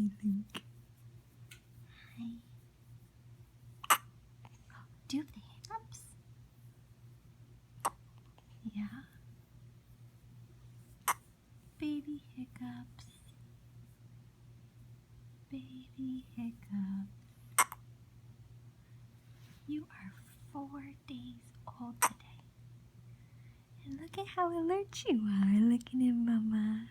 you think? Hi. Do you have the hiccups? Yeah. Baby hiccups. Baby hiccups. You are 4 days old today. And look at how alert you are looking at Mama.